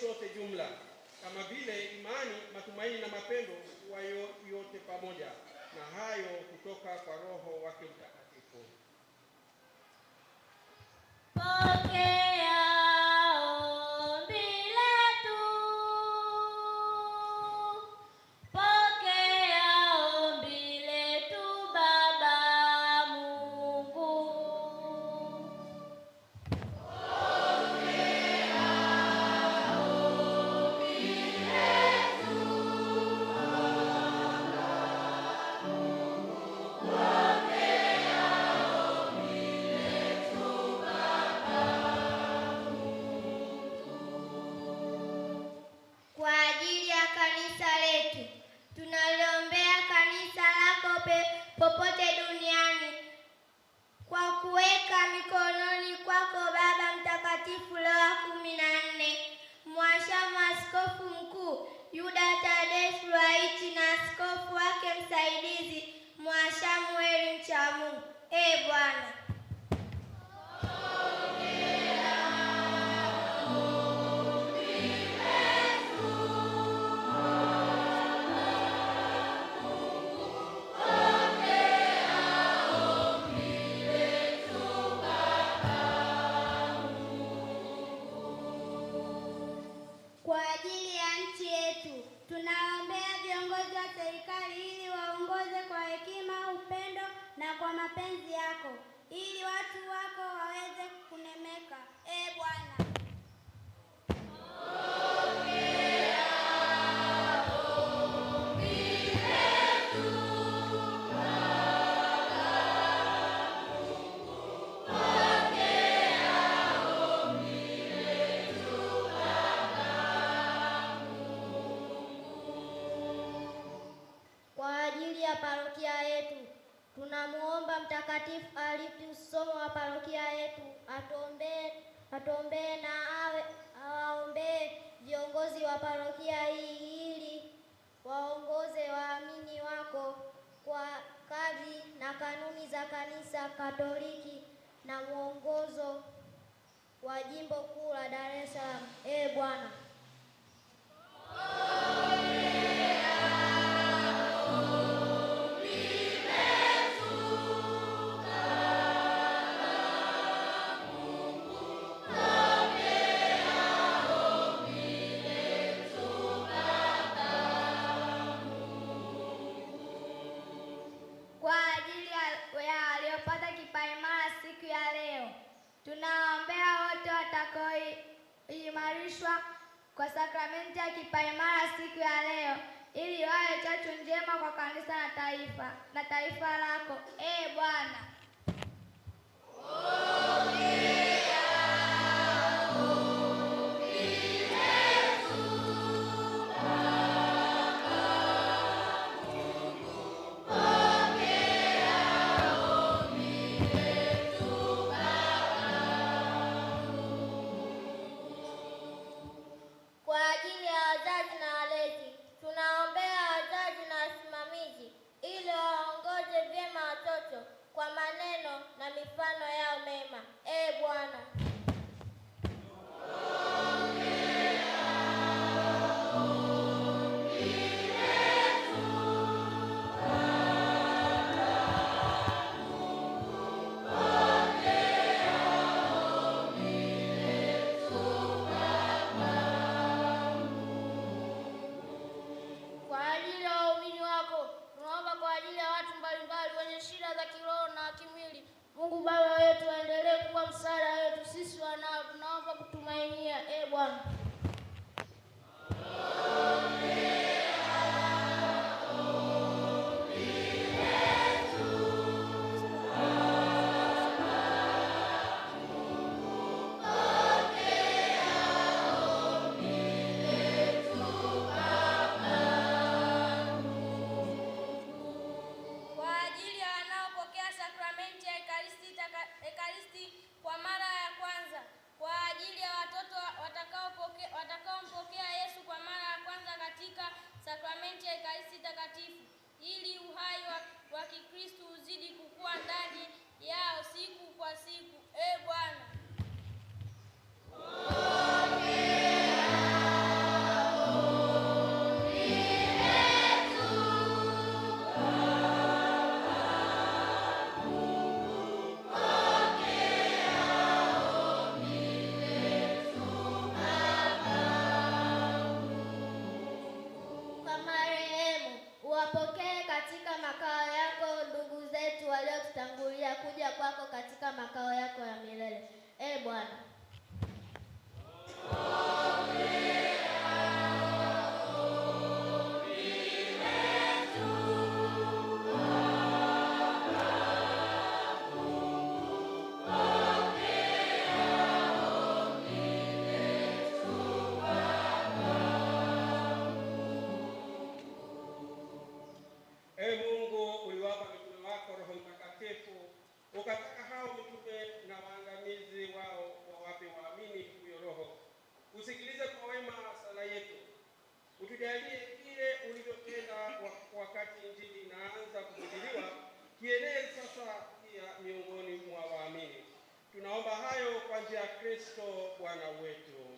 sote jumla, kama vile imani, matumaini na mapendo huwa yote pamoja, na hayo kutoka kwa Roho wake Mtakatifu. popote duniani kwa kuweka mikononi kwako Baba Mtakatifu Leo wa 14, Mhashamu Askofu Mkuu Yuda Tadeus Ruwa'ichi na askofu wake msaidizi Mhashamu Heri Mchamungu. Bwana kwa mapenzi yako ili watu wako waweze kunemeka. Bwana kwa ajili ya parokia yetu tunamuomba Mtakatifu Alitius Somo wa parokia yetu atuombee na awaombee viongozi wa parokia hii ili waongoze waamini wako kwa kadri na kanuni za Kanisa Katoliki na mwongozo wa Jimbo Kuu la Dar es Salaam. Bwana tunaombea wote watakaoimarishwa kwa sakramenti ya kipaimara siku ya leo ili wawe chachu njema kwa kanisa na taifa lako. Bwana kwa maneno na mifano yao mema. Bwana Mungu Baba wetu aendelee kuwa msaada wetu sisi wanao tunaomba kutumainia. Bwana kwa mara ya kwanza, kwa ajili ya watoto watakaompokea Yesu kwa mara ya kwanza katika sakramenti ya Ekaristi Takatifu, ili uhai wa Kikristo uzidi kukua ndani yao siku kwa siku. Bwana Tunaomba hayo kwa njia ya Kristo Bwana wetu.